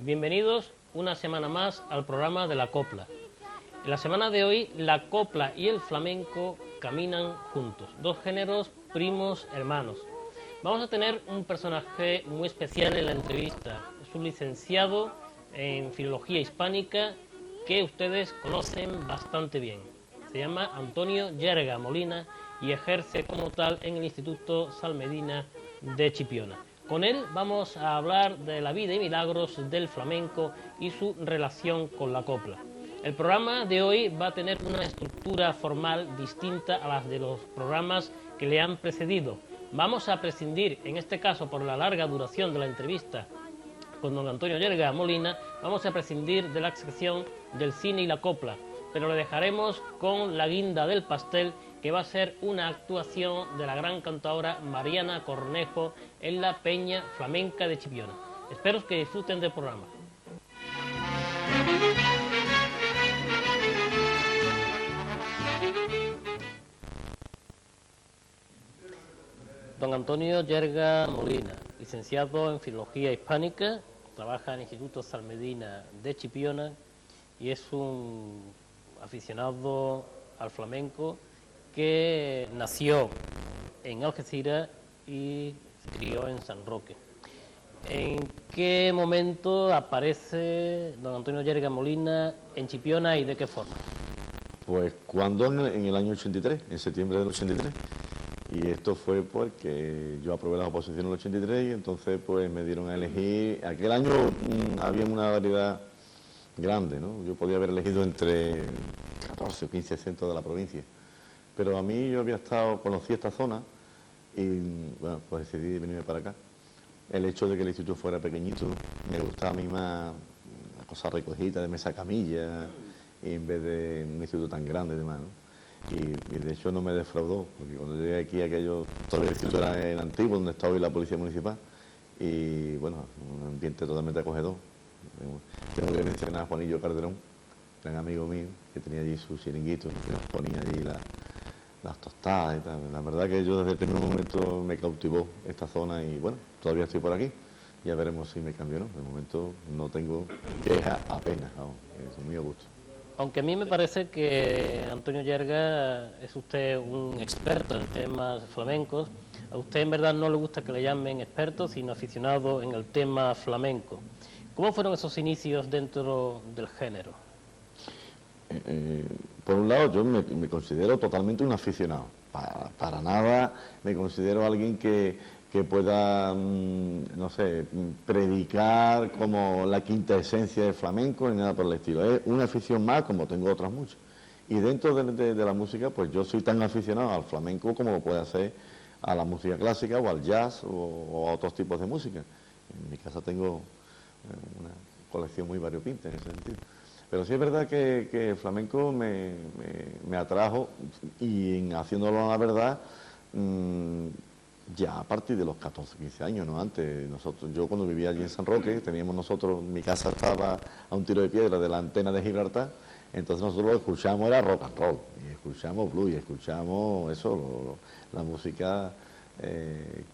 Bienvenidos una semana más al programa de la copla. En la semana de hoy, la copla y el flamenco caminan juntos, dos géneros primos hermanos. Vamos a tener un personaje muy especial en la entrevista. Es un licenciado en Filología Hispánica que ustedes conocen bastante bien. Se llama Antonio Yerga Molina y ejerce como tal en el Instituto Salmedina de Chipiona. Con él vamos a hablar de la vida y milagros del flamenco y su relación con la copla. El programa de hoy va a tener una estructura formal distinta a las de los programas que le han precedido. Vamos a prescindir, en este caso por la larga duración de la entrevista con don Antonio Yerga Molina, vamos a prescindir de la sección del cine y la copla, pero le dejaremos con la guinda del pastel, que va a ser una actuación de la gran cantadora Mariana Cornejo en la Peña Flamenca de Chipiona. Espero que disfruten del programa. Don Antonio Yerga Molina, licenciado en Filología Hispánica, trabaja en el Instituto Salmedina de Chipiona y es un aficionado al flamenco que nació en Algeciras y se crió en San Roque. ¿En qué momento aparece don Antonio Yerga Molina en Chipiona y de qué forma? Pues cuando en el año 83, en septiembre del 83. Y esto fue porque yo aprobé las oposiciones en el 83 y entonces pues me dieron a elegir. Aquel año había una variedad grande, ¿no? Yo podía haber elegido entre 14 o 15 centros de la provincia. Pero a mí yo conocí esta zona y bueno, pues decidí venirme para acá. El hecho de que el instituto fuera pequeñito, me gustaba a mí más una cosa recogida de mesa camilla, en vez de un instituto tan grande y demás, ¿no? Y de hecho no me defraudó, porque cuando llegué aquí aquello, todo el instituto era el antiguo, donde estaba hoy la policía municipal, y bueno, un ambiente totalmente acogedor. Tengo que mencionar a Juanillo Calderón, gran amigo mío, que tenía allí su chiringuito, que nos ponía allí las tostadas y tal. La verdad que yo desde el primer momento me cautivó esta zona y bueno, todavía estoy por aquí. Ya veremos si me cambio o no. De momento no tengo queja apenas, vamos, es muy a gusto. Aunque a mí me parece que Antonio Yerga es usted un experto en temas flamencos, a usted en verdad no le gusta que le llamen experto, sino aficionado en el tema flamenco. ¿Cómo fueron esos inicios dentro del género? Por un lado, yo me considero totalmente un aficionado. Para nada me considero alguien que pueda, no sé, predicar como la quinta esencia del flamenco ni nada por el estilo. Es una afición más, como tengo otras muchas. Y dentro de la música, pues yo soy tan aficionado al flamenco como lo puede ser a la música clásica o al jazz o a otros tipos de música. En mi casa tengo una colección muy variopinta en ese sentido. Pero sí es verdad que el flamenco me atrajo y en haciéndolo a la verdad, ya a partir de los 14, 15 años, no antes. Yo cuando vivía allí en San Roque, mi casa estaba a un tiro de piedra de la antena de Gibraltar, entonces nosotros lo que escuchamos era rock and roll, y escuchamos blues, y escuchamos eso, la música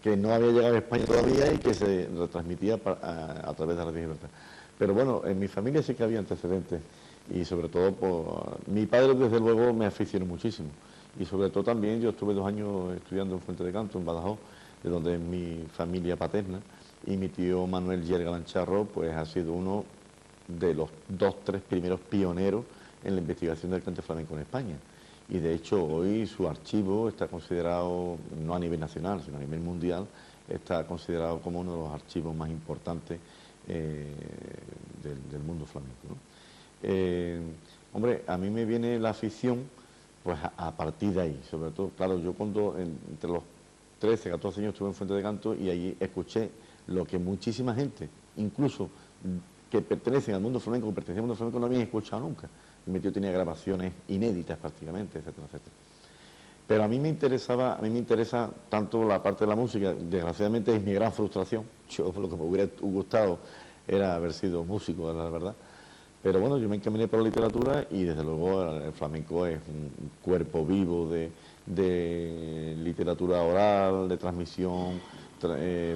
que no había llegado a España todavía y que se retransmitía a través de la radio Gibraltar. Pero bueno, en mi familia sí que había antecedentes y sobre todo mi padre desde luego me aficionó muchísimo y sobre todo también yo estuve 2 años estudiando en Fuente de Canto, en Badajoz, de donde es mi familia paterna, y mi tío Manuel Yerga Lancharro pues ha sido uno de los 2, 3 primeros pioneros en la investigación del cante flamenco en España. Y de hecho hoy su archivo está considerado, no a nivel nacional, sino a nivel mundial, está considerado como uno de los archivos más importantes del mundo flamenco, ¿no? Hombre, a mí me viene la afición pues a partir de ahí, sobre todo, claro, yo cuando entre los 13, 14 años estuve en Fuente de Canto y allí escuché lo que muchísima gente, incluso que pertenecen al mundo flamenco, que pertenecen al mundo flamenco, no habían escuchado nunca. Mi tío tenía grabaciones inéditas prácticamente, etcétera, etcétera. Pero a mí me interesa tanto la parte de la música, desgraciadamente es mi gran frustración. Yo lo que me hubiera gustado era haber sido músico, la verdad. Pero bueno, yo me encaminé por la literatura y desde luego el flamenco es un cuerpo vivo de literatura oral, de transmisión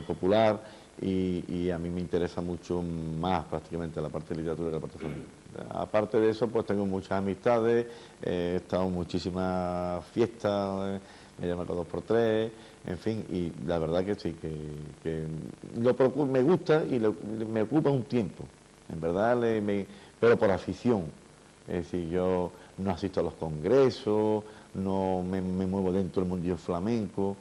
popular y a mí me interesa mucho más prácticamente la parte de literatura que la parte flamenca. Aparte de eso, pues tengo muchas amistades, he estado en muchísimas fiestas, me llaman cada 2x3, en fin, y la verdad que sí, que me gusta y me ocupa un tiempo. En verdad, pero por afición. Es decir, yo no asisto a los congresos, no me muevo dentro del mundillo flamenco,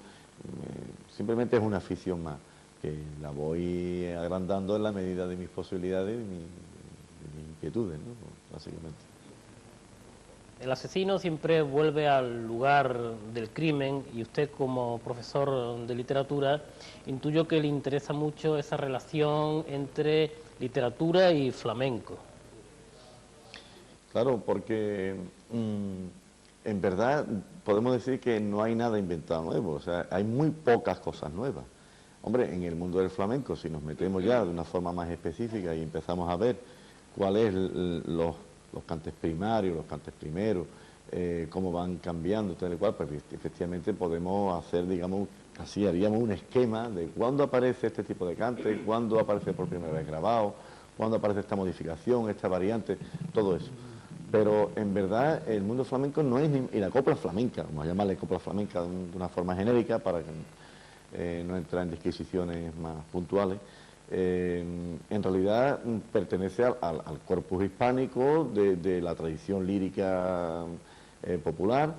simplemente es una afición más, que la voy agrandando en la medida de mis posibilidades y de mis inquietudes, ¿no? Básicamente. El asesino siempre vuelve al lugar del crimen y usted como profesor de literatura intuyo que le interesa mucho esa relación entre literatura y flamenco. Claro, porque en verdad podemos decir que no hay nada inventado nuevo, o sea, hay muy pocas cosas nuevas. Hombre, en el mundo del flamenco, si nos metemos ya de una forma más específica y empezamos a ver cuáles los cantes primarios, los cantes primeros, cómo van cambiando, tal y cual, pues efectivamente podemos hacer, digamos, casi haríamos un esquema de cuándo aparece este tipo de cante, cuándo aparece por primera vez grabado, cuándo aparece esta modificación, esta variante, todo eso. Pero en verdad el mundo flamenco no es y la copla flamenca, vamos a llamarle copla flamenca de una forma genérica para que no entrar en disquisiciones más puntuales, en realidad pertenece al corpus hispánico de la tradición lírica popular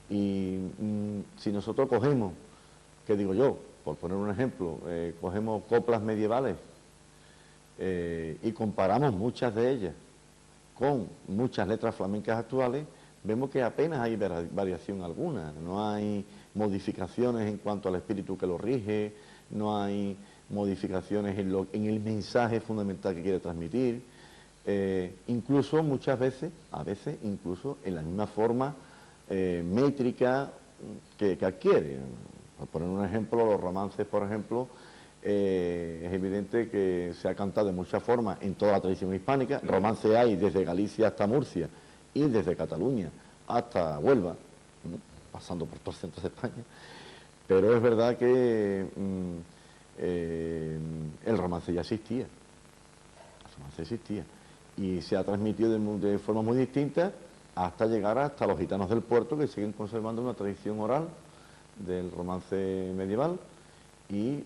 y si nosotros cogemos, ¿qué digo yo? Por poner un ejemplo, cogemos coplas medievales y comparamos muchas de ellas con muchas letras flamencas actuales, vemos que apenas hay variación alguna, no hay modificaciones en cuanto al espíritu que lo rige, no hay modificaciones en el mensaje fundamental que quiere transmitir, incluso muchas veces, a veces incluso en la misma forma métrica que adquiere. Por poner un ejemplo, los romances, por ejemplo, es evidente que se ha cantado de muchas formas en toda la tradición hispánica. Romance hay desde Galicia hasta Murcia y desde Cataluña hasta Huelva, ¿no? Pasando por todo el centro de España. Pero es verdad que el romance ya existía. El romance existía. Y se ha transmitido de formas muy distintas hasta llegar hasta los gitanos del puerto que siguen conservando una tradición oral del romance medieval. Y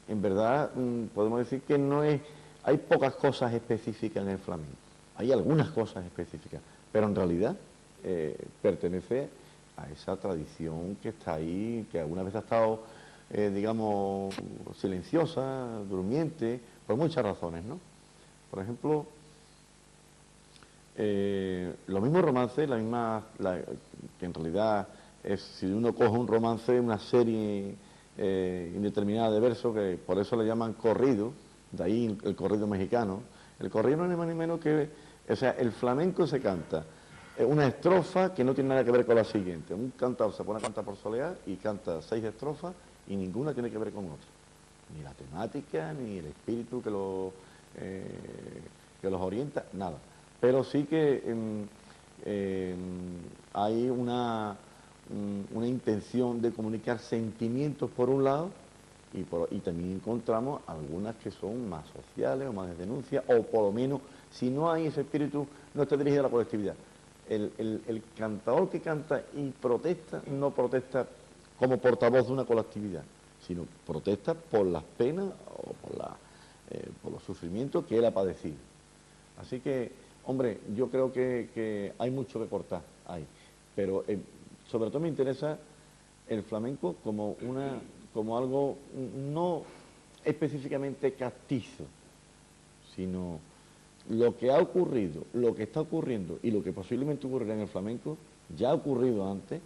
en verdad podemos decir que no es, hay pocas cosas específicas en el flamenco, hay algunas cosas específicas, pero en realidad pertenece a esa tradición que está ahí, que alguna vez ha estado, digamos, silenciosa, durmiente, por muchas razones, ¿no? Por ejemplo, los mismos romances, que en realidad es, si uno coge un romance, una serie indeterminada de versos, que por eso le llaman corrido, de ahí el corrido mexicano. El corrido no es ni más ni menos que, o sea, el flamenco se canta una estrofa que no tiene nada que ver con la siguiente. Un cantador se pone a cantar por soleá y canta 6 estrofas y ninguna tiene que ver con otra. Ni la temática, ni el espíritu que los orienta, nada. Pero sí que hay una intención de comunicar sentimientos por un lado y también encontramos algunas que son más sociales o más de denuncia o por lo menos si no hay ese espíritu no está dirigido a la colectividad. El cantador que canta y protesta no protesta como portavoz de una colectividad, sino protesta por las penas o por los sufrimientos que él ha padecido. Así que, hombre, yo creo que hay mucho que cortar ahí, pero sobre todo me interesa el flamenco como algo no específicamente castizo, sino lo que ha ocurrido, lo que está ocurriendo y lo que posiblemente ocurrirá en el flamenco, ya ha ocurrido antes,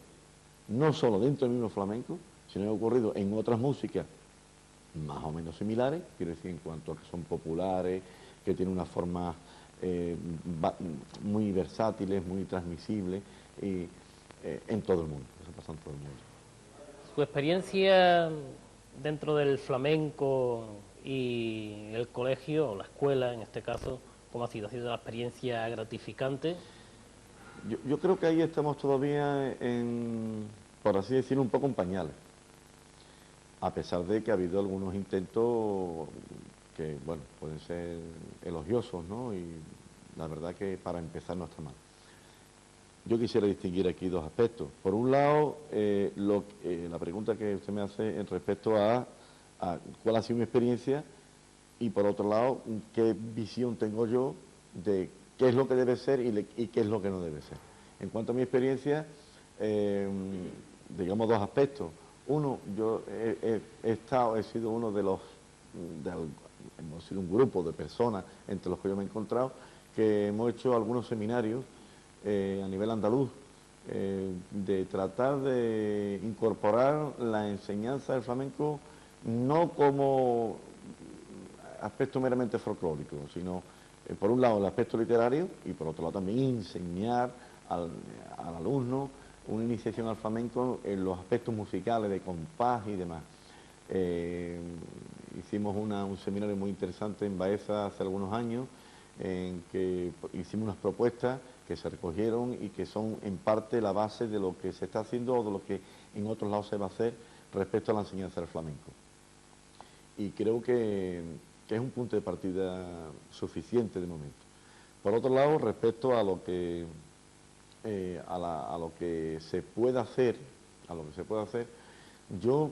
no solo dentro del mismo flamenco, sino que ha ocurrido en otras músicas más o menos similares, quiero decir, en cuanto a que son populares, que tienen una forma muy versátiles, muy transmisibles, en todo el mundo. Eso pasa. bastante todo el mundo. Su experiencia dentro del flamenco y el colegio, o la escuela en este caso, ¿cómo ha sido? ¿Ha sido una experiencia gratificante? Yo creo que ahí estamos todavía por así decirlo, un poco en pañales, a pesar de que ha habido algunos intentos que, bueno, pueden ser elogiosos, ¿no? Y la verdad que para empezar no está mal. Yo quisiera distinguir aquí dos aspectos. Por un lado, la pregunta que usted me hace en respecto a cuál ha sido mi experiencia, y por otro lado, qué visión tengo yo de qué es lo que debe ser y qué es lo que no debe ser. En cuanto a mi experiencia, digamos dos aspectos. Uno, yo he sido uno de los, hemos sido un grupo de personas entre los que yo me he encontrado, que hemos hecho algunos seminarios a nivel andaluz, de tratar de incorporar la enseñanza del flamenco no como aspecto meramente folclórico, sino por un lado el aspecto literario y por otro lado también enseñar al alumno una iniciación al flamenco en los aspectos musicales de compás y demás. Hicimos un seminario muy interesante en Baeza hace algunos años, en que hicimos unas propuestas que se recogieron y que son en parte la base de lo que se está haciendo o de lo que en otros lados se va a hacer respecto a la enseñanza del flamenco. Y creo que es un punto de partida suficiente de momento. Por otro lado, respecto a lo que a lo que se puede hacer, yo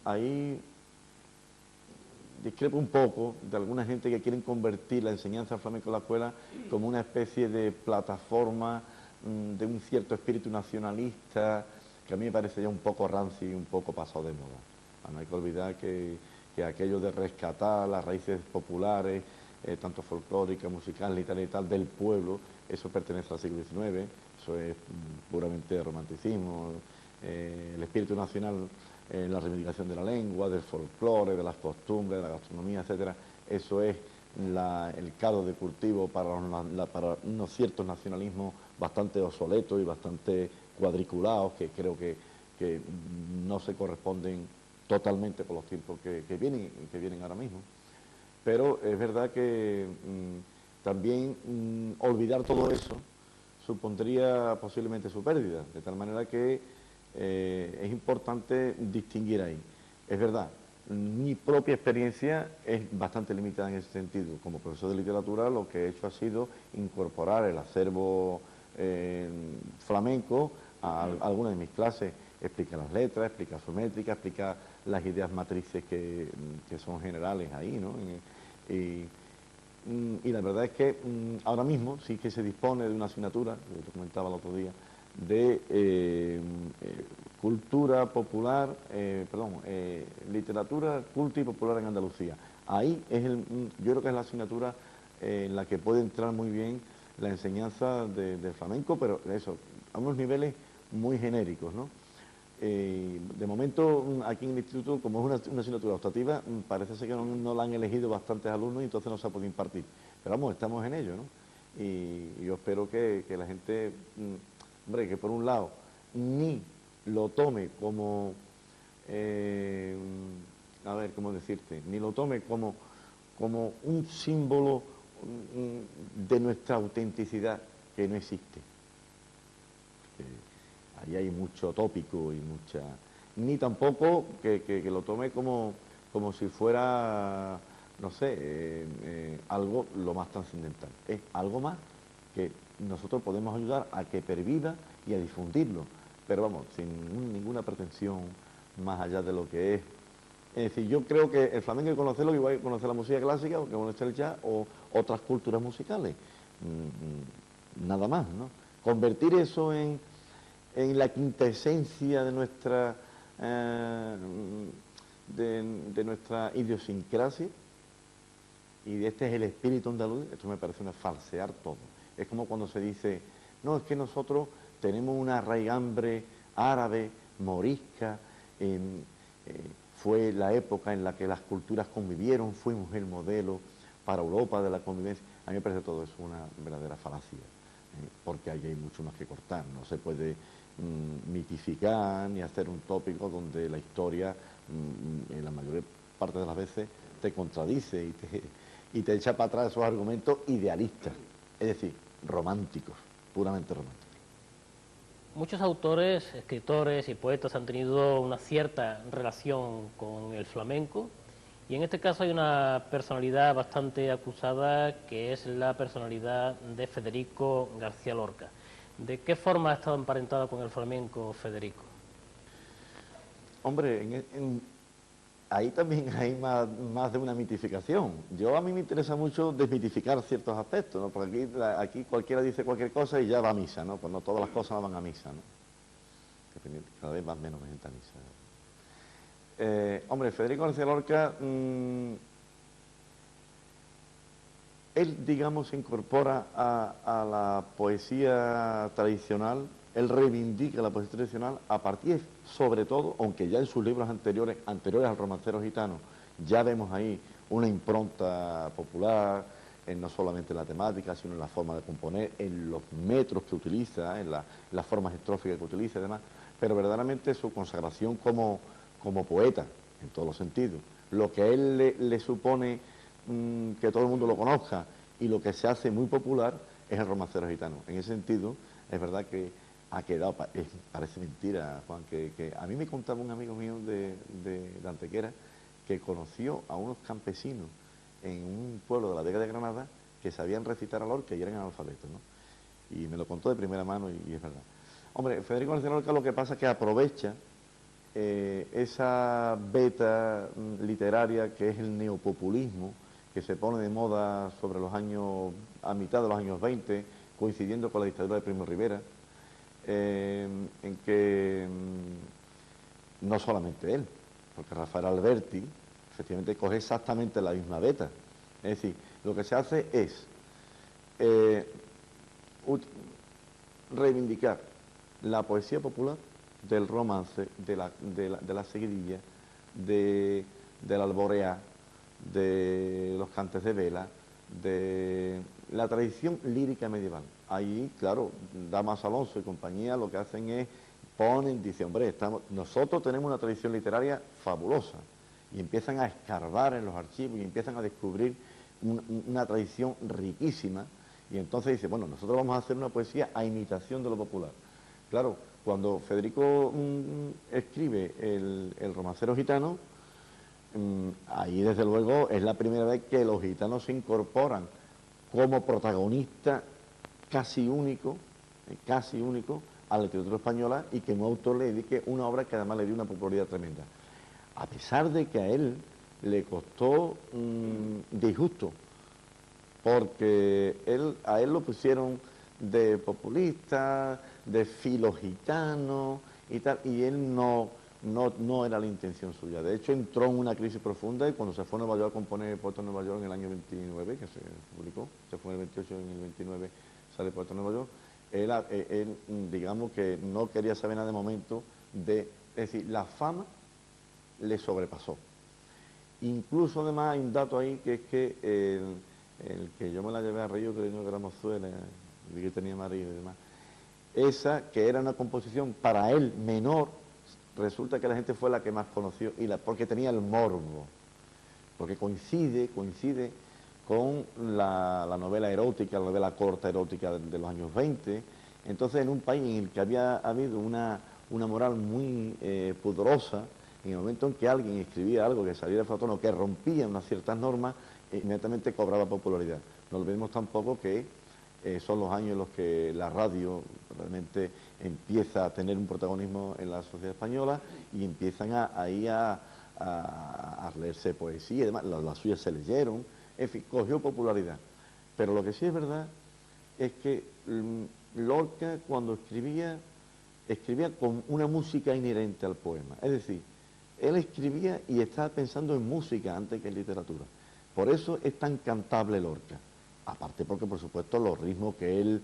ahí discrepo un poco de alguna gente que quieren convertir la enseñanza del flamenco en la escuela como una especie de plataforma de un cierto espíritu nacionalista, que a mí me parece ya un poco rancio y un poco pasado de moda. No hay que olvidar que aquello de rescatar las raíces populares, tanto folclóricas, musicales y tal, del pueblo, eso pertenece al siglo XIX, eso es puramente romanticismo, el espíritu nacional, la reivindicación de la lengua, del folclore, de las costumbres, de la gastronomía, etcétera, eso es el caldo de cultivo para unos ciertos nacionalismos bastante obsoletos y bastante cuadriculados, que creo que no se corresponden totalmente con los tiempos que vienen ahora mismo. Pero es verdad que también olvidar todo eso supondría posiblemente su pérdida, de tal manera que es importante distinguir ahí. Es verdad, mi propia experiencia es bastante limitada en ese sentido. Como profesor de literatura lo que he hecho ha sido incorporar el acervo flamenco a algunas de mis clases, explica las letras, explica su métrica, explica las ideas matrices que son generales ahí, ¿no? Y la verdad es que ahora mismo sí que se dispone de una asignatura, que te comentaba el otro día, de cultura popular, literatura culta y popular en Andalucía. Ahí es yo creo que es la asignatura en la que puede entrar muy bien la enseñanza del flamenco, pero eso, a unos niveles muy genéricos, ¿no? De momento, aquí en el instituto, como es una asignatura optativa, parece ser que no la han elegido bastantes alumnos y entonces no se ha podido impartir. Pero vamos, estamos en ello, ¿no? Y yo espero que la gente, hombre, que por un lado, ni lo tome como, a ver, ¿cómo decirte? Ni lo tome como un símbolo de nuestra autenticidad que no existe. Ahí hay mucho tópico y mucha... Ni tampoco que lo tome como si fuera, no sé, algo lo más trascendental. Es algo más que nosotros podemos ayudar a que perviva y a difundirlo. Pero vamos, sin ninguna pretensión más allá de lo que es. Es decir, yo creo que el flamenco hay que conocerlo igual que conocer la música clásica o que conocer el jazz o otras culturas musicales. Nada más, ¿no? Convertir eso en la quintesencia de nuestra de nuestra idiosincrasia, y este es el espíritu andaluz, esto me parece una falsear todo. Es como cuando se dice, no, es que nosotros tenemos una raigambre árabe, morisca, fue la época en la que las culturas convivieron, fuimos el modelo para Europa de la convivencia. A mí me parece todo eso una verdadera falacia, porque ahí hay mucho más que cortar, no se puede mitificar ni hacer un tópico donde la historia, en la mayor parte de las veces, te contradice y te echa para atrás esos argumentos idealistas, es decir, románticos, puramente románticos. Muchos autores, escritores y poetas han tenido una cierta relación con el flamenco, y en este caso hay una personalidad bastante acusada, que es la personalidad de Federico García Lorca. ¿De qué forma ha estado emparentado con el flamenco Federico? Hombre, ahí también hay más de una mitificación. A mí me interesa mucho desmitificar ciertos aspectos, ¿no? Porque aquí cualquiera dice cualquier cosa y ya va a misa, ¿no? Pues no todas las cosas van a misa, ¿no? Cada vez más menos gente a misa. Hombre, Federico García Lorca, él, digamos, se incorpora a la poesía tradicional. Él reivindica la poesía tradicional a partir, sobre todo, aunque ya en sus libros anteriores al Romancero Gitano, ya vemos ahí una impronta popular, no solamente en la temática, sino en la forma de componer, en los metros que utiliza, en las formas estróficas que utiliza y demás, pero verdaderamente su consagración como poeta, en todos los sentidos, lo que a él le supone que todo el mundo lo conozca y lo que se hace muy popular es el Romancero Gitano. En ese sentido, es verdad que ha quedado, parece mentira, Juan, que a mí me contaba un amigo mío de Antequera que conoció a unos campesinos en un pueblo de la Vega de Granada que sabían recitar a Lorca y eran analfabetos, ¿no? Y me lo contó de primera mano y es verdad. Hombre, Federico García Lorca lo que pasa es que aprovecha esa beta literaria que es el neopopulismo, que se pone de moda sobre los años, a mitad de los años 20, coincidiendo con la dictadura de Primo Rivera, en que no solamente él, porque Rafael Alberti efectivamente coge exactamente la misma beta. Es decir, lo que se hace es reivindicar la poesía popular, del romance, de la seguidilla, de la alborea, de los cantes de vela, de la tradición lírica medieval. Ahí, claro, Damas Alonso y compañía lo que hacen es dicen, hombre, nosotros tenemos una tradición literaria fabulosa, y empiezan a escarbar en los archivos y empiezan a descubrir una tradición riquísima, y entonces dice, bueno, nosotros vamos a hacer una poesía a imitación de lo popular. Claro, cuando Federico escribe el Romancero Gitano, ahí desde luego es la primera vez que los gitanos se incorporan como protagonista casi único a la literatura española, y que un autor le dedique una obra que además le dio una popularidad tremenda. A pesar de que a él le costó disgusto, porque a él lo pusieron de populista, de filogitano y tal, y él no era la intención suya. De hecho, entró en una crisis profunda, y cuando se fue a Nueva York a componer el Poeta de Nueva York en el año 29, que se publicó, se fue en el 28 y en el 29 sale el Poeta de Nueva York, él, digamos que no quería saber nada de momento es decir, la fama le sobrepasó. Incluso además hay un dato ahí, que es que el que yo me la llevé a Río, que tenía Gramozuela, y que tenía marido y demás, esa que era una composición para él menor, resulta que la gente fue la que más conoció, porque tenía el morbo, porque coincide con la novela erótica, la novela corta erótica de los años 20. Entonces, en un país en el que había habido una moral muy pudorosa, en el momento en que alguien escribía algo que saliera de tono, que rompía unas ciertas normas, inmediatamente cobraba popularidad. No olvidemos tampoco que son los años en los que la radio realmente empieza a tener un protagonismo en la sociedad española, y empiezan ahí a leerse poesía y demás. Las suyas se leyeron, en fin, cogió popularidad. Pero lo que sí es verdad es que Lorca, cuando escribía con una música inherente al poema. Es decir, él escribía y estaba pensando en música antes que en literatura. Por eso es tan cantable Lorca. Aparte porque, por supuesto, los ritmos que él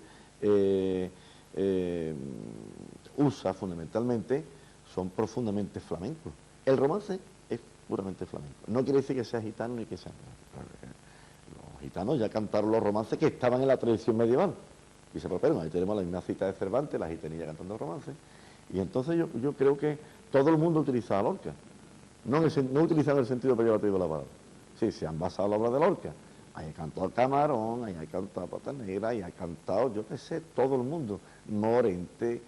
usa fundamentalmente son profundamente flamencos. El romance es puramente flamenco. No quiere decir que sea gitano ni que sea... Los gitanos ya cantaron los romances que estaban en la tradición medieval y se propagaron. Ahí tenemos la misma cita de Cervantes, la gitanilla cantando romances. Y entonces yo creo que todo el mundo utilizaba Lorca. No utilizaba el sentido peyorativo de la palabra. Sí, se han basado en la obra de Lorca. Ahí ha cantado Camarón, ahí ha cantado Pata Negra, ahí ha cantado, yo qué sé, todo el mundo. Morente,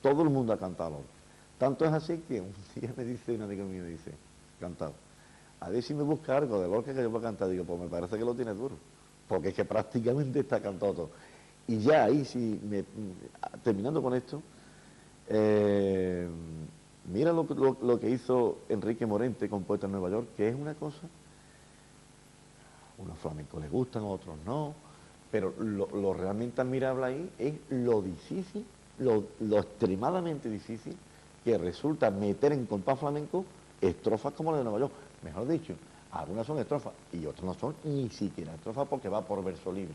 todo el mundo ha cantado Lorca. Tanto es así que un día me dice, un amigo mío me dice, cantado, a ver si me busca algo de Lorca que yo pueda cantar. Digo, pues me parece que lo tiene duro, porque es que prácticamente está cantado todo. Y ya ahí, sí, terminando con esto, mira lo que hizo Enrique Morente con Poeta en Nueva York, que es una cosa, unos flamencos les gustan, otros no, pero lo realmente admirable ahí es lo difícil, lo extremadamente difícil que resulta meter en compás flamenco estrofas como la de Nueva York. Mejor dicho, algunas son estrofas y otras no son ni siquiera estrofas porque va por verso libre.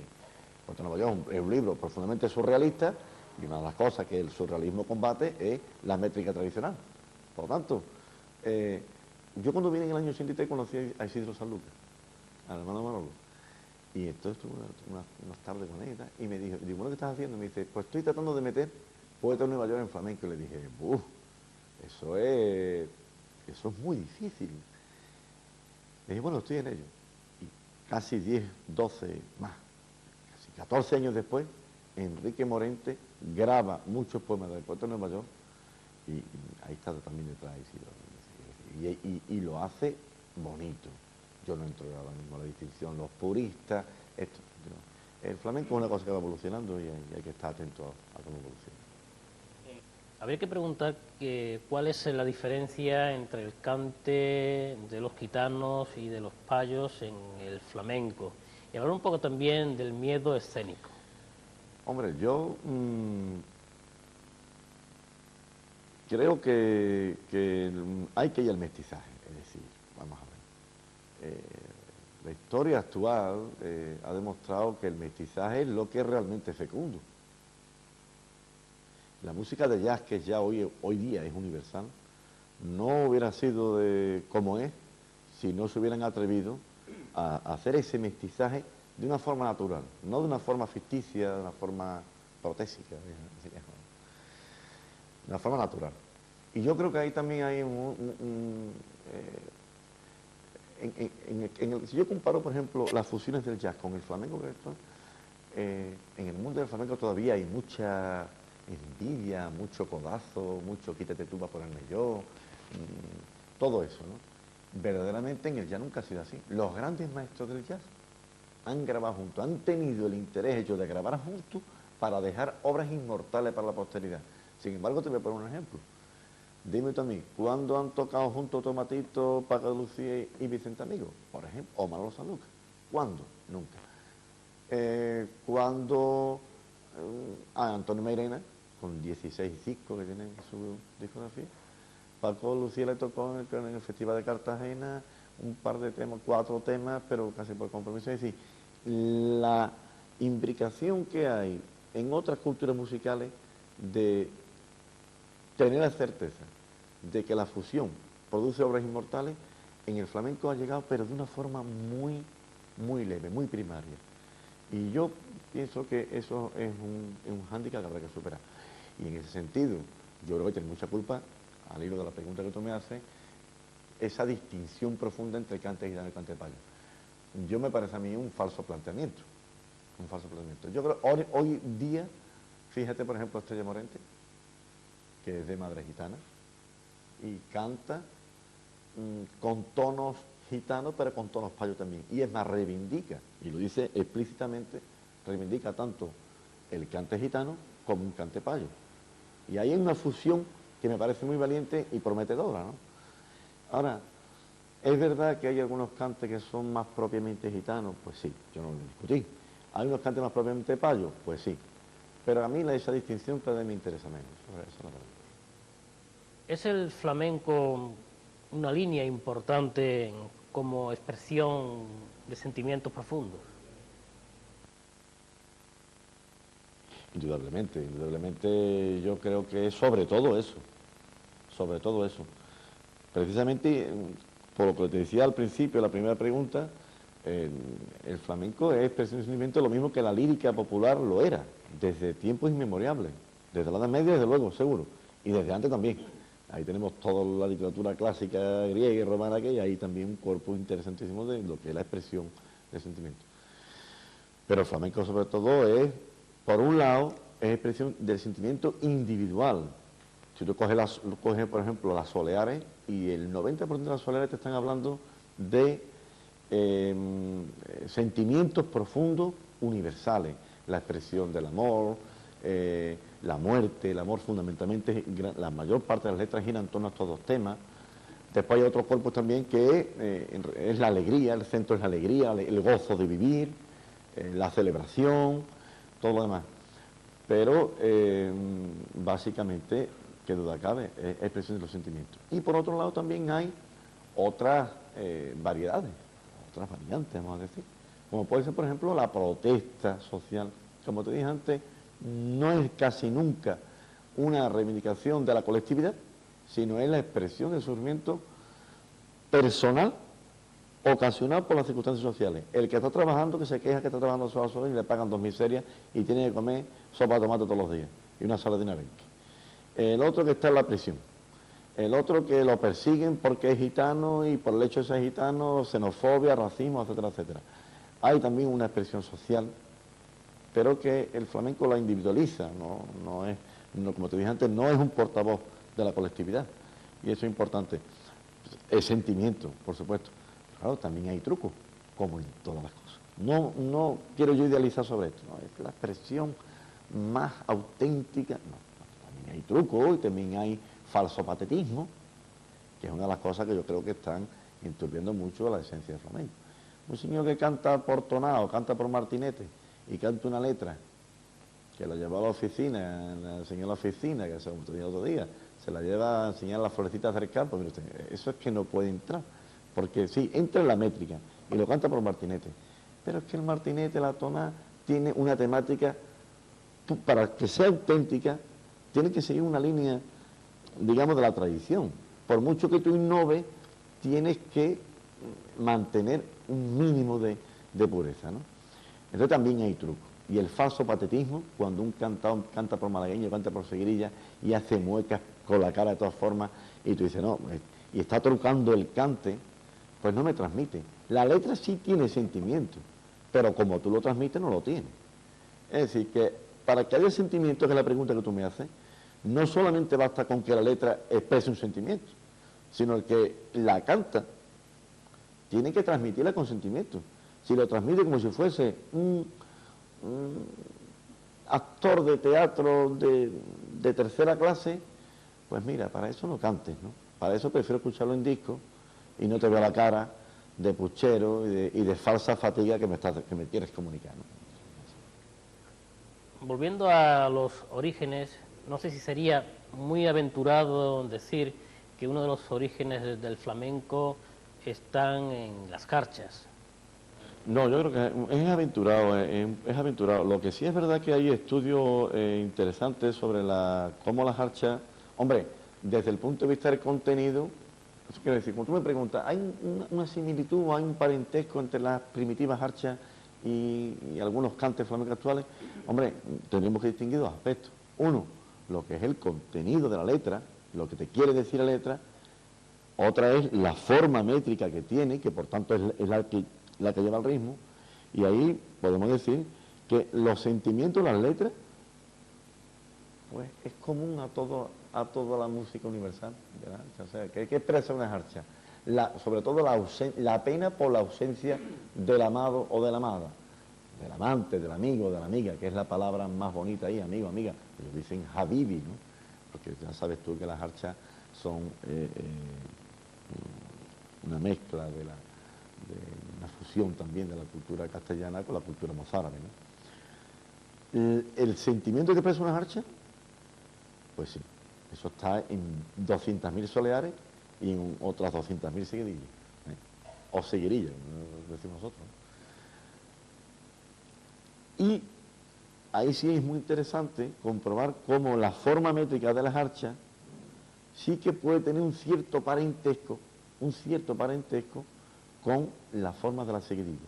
Porque Nueva York es un libro profundamente surrealista y una de las cosas que el surrealismo combate es la métrica tradicional. Por lo tanto, yo cuando vine en el año 83 conocí a Isidro Sanlúcar, al hermano Manolo, y entonces tuve unas tardes con él y me dijo, bueno, ¿qué estás haciendo? Me dice, pues estoy tratando de meter Poeta de Nueva York en flamenco. Y le dije, ¡buf! Eso es muy difícil. Le dije, bueno, estoy en ello. Y casi 10, 12, más, casi 14 años después, Enrique Morente graba muchos poemas del Poeta de Nueva York y ahí está también detrás y lo hace bonito. Yo no entro ahora mismo a la distinción, los puristas, esto. El flamenco es una cosa que va evolucionando y hay que estar atento a cómo evoluciona. Habría que preguntar cuál es la diferencia entre el cante de los gitanos y de los payos en el flamenco. Y hablar un poco también del miedo escénico. Hombre, yo creo que hay que ir al mestizaje. Es decir, vamos a ver. La historia actual ha demostrado que el mestizaje es lo que es realmente fecundo. La música de jazz, que ya hoy día es universal, no hubiera sido como es si no se hubieran atrevido a hacer ese mestizaje de una forma natural, no de una forma ficticia, de una forma protésica, de una forma natural. Y yo creo que ahí también hay si yo comparo, por ejemplo, las fusiones del jazz con el flamenco, en el mundo del flamenco todavía hay mucha envidia, mucho codazo, mucho quítate tú para ponerme yo, todo eso, ¿no? Verdaderamente en el jazz nunca ha sido así. Los grandes maestros del jazz han grabado juntos, han tenido el interés hecho de grabar juntos para dejar obras inmortales para la posteridad. Sin embargo, te voy a poner un ejemplo. Dime tú a mí, ¿cuándo han tocado juntos Tomatito, Paco de Lucía y Vicente Amigo? Por ejemplo, o Manolo Sanlúcar. ¿Cuándo? Nunca. Cuando Antonio Mairena, con 16 discos que tiene en su discografía, Paco Lucía le tocó en el Festival de Cartagena un par de temas, 4 temas, pero casi por compromiso. Es decir, la imbricación que hay en otras culturas musicales de tener la certeza de que la fusión produce obras inmortales, en el flamenco ha llegado, pero de una forma muy, muy leve, muy primaria. Y yo pienso que eso es un hándicap que habrá que superar. Y en ese sentido, yo creo que tiene mucha culpa, al hilo de la pregunta que tú me haces, esa distinción profunda entre el cante gitano y el cante payo. Yo me parece a mí un falso planteamiento. Un falso planteamiento. Yo creo hoy día, fíjate por ejemplo Estrella Morente, que es de madre gitana, y canta con tonos gitanos, pero con tonos payos también. Y es más, reivindica, y lo dice explícitamente, reivindica tanto el cante gitano como un cante payo. Y ahí hay una fusión que me parece muy valiente y prometedora, ¿no? Ahora, ¿es verdad que hay algunos cantes que son más propiamente gitanos? Pues sí, yo no lo discutí. ¿Hay unos cantes más propiamente payos? Pues sí. Pero a mí esa distinción todavía me interesa menos. Eso es la verdad. ¿Es el flamenco una línea importante como expresión de sentimientos profundos? Indudablemente, indudablemente yo creo que es sobre todo eso. Precisamente, por lo que te decía al principio, la primera pregunta, el flamenco es expresión de sentimiento lo mismo que la lírica popular lo era, desde tiempos inmemorables, desde la Edad Media, desde luego, seguro. y desde antes también. Ahí tenemos toda la literatura clásica griega y romana que hay, ahí también un cuerpo interesantísimo de lo que es la expresión del sentimiento. Pero el flamenco sobre todo es, por un lado, es expresión del sentimiento individual. Si tú coges, por ejemplo, las soleares, y el 90% de las soleares te están hablando de sentimientos profundos universales, la expresión del amor, la muerte, el amor fundamentalmente, la mayor parte de las letras giran en torno a estos dos temas. Después hay otros cuerpos también que es la alegría, el centro es la alegría, el gozo de vivir, la celebración, todo lo demás. Pero básicamente, que duda cabe, es expresión de los sentimientos. Y por otro lado también hay otras variedades, otras variantes, vamos a decir, como puede ser, por ejemplo, la protesta social. Como te dije antes, no es casi nunca una reivindicación de la colectividad, sino es la expresión del sufrimiento personal, ocasional por las circunstancias sociales. El que está trabajando, que se queja que está trabajando solo y le pagan 2 miserias y tiene que comer sopa de tomate todos los días y una saladina arenque. El otro que está en la prisión. El otro que lo persiguen porque es gitano y por el hecho de ser gitano, xenofobia, racismo, etcétera, etcétera. Hay también una expresión social, pero que el flamenco la individualiza, como te dije antes, no es un portavoz de la colectividad. Y eso es importante. El sentimiento, por supuesto. Claro, también hay trucos, como en todas las cosas. No quiero yo idealizar sobre esto, no, es la expresión más auténtica. No, también hay trucos y también hay falso patetismo, que es una de las cosas que yo creo que están enturbiando mucho la esencia del flamenco. Un señor que canta por tonado, canta por martinete y canta una letra que la lleva a la oficina, la enseñó a la oficina, que se lo tenía otro día, se la lleva a enseñar las florecitas del campo, mire usted, eso es que no puede entrar, porque sí, entra en la métrica y lo canta por martinete, pero es que el martinete, la tonada, tiene una temática, para que sea auténtica, tiene que seguir una línea, digamos, de la tradición. Por mucho que tú innoves, tienes que mantener un mínimo de pureza, ¿no? Entonces también hay truco. Y el falso patetismo, cuando un cantador canta por malagueño, canta por seguirilla y hace muecas con la cara de todas formas, y tú dices, no, y está trucando el cante, pues no me transmite. La letra sí tiene sentimiento, pero como tú lo transmites, no lo tiene. Es decir, que para que haya sentimiento, que es la pregunta que tú me haces, no solamente basta con que la letra exprese un sentimiento, sino el que la canta tiene que transmitirla con sentimiento. Si lo transmite como si fuese un actor de teatro de tercera clase, pues mira, para eso no cantes, ¿no? Para eso prefiero escucharlo en disco y no te veo la cara de puchero y de falsa fatiga que me quieres comunicar, ¿no? Volviendo a los orígenes, no sé si sería muy aventurado decir que uno de los orígenes del flamenco están en las jarchas. No, yo creo que es aventurado, es aventurado. Lo que sí es verdad que hay estudios interesantes sobre cómo las jarchas, hombre, desde el punto de vista del contenido, eso quiero decir, como tú me preguntas, ¿hay una similitud o hay un parentesco entre las primitivas jarchas y algunos cantes flamencos actuales? Hombre, tendríamos que distinguir dos aspectos. Uno, lo que es el contenido de la letra, lo que te quiere decir la letra. Otra es la forma métrica que tiene, que por tanto es la que lleva el ritmo, y ahí podemos decir que los sentimientos, las letras, pues es común a toda la música universal de la jarcha. O sea, que expresa una jarcha, sobre todo la pena por la ausencia del amado o de la amada, del amante, del amigo, de la amiga, que es la palabra más bonita ahí, amigo, amiga. Ellos dicen habibi, ¿no? Porque ya sabes tú que las jarchas son una mezcla de una fusión también de la cultura castellana con la cultura mozárabe, ¿no? El sentimiento que expresa una jarcha, pues sí, eso está en 200.000 soleares y en otras 200.000 seguidillas, o seguirillas, decimos nosotros, ¿no? Y ahí sí es muy interesante comprobar cómo la forma métrica de la jarcha sí que puede tener un cierto parentesco con la forma de la seguidilla,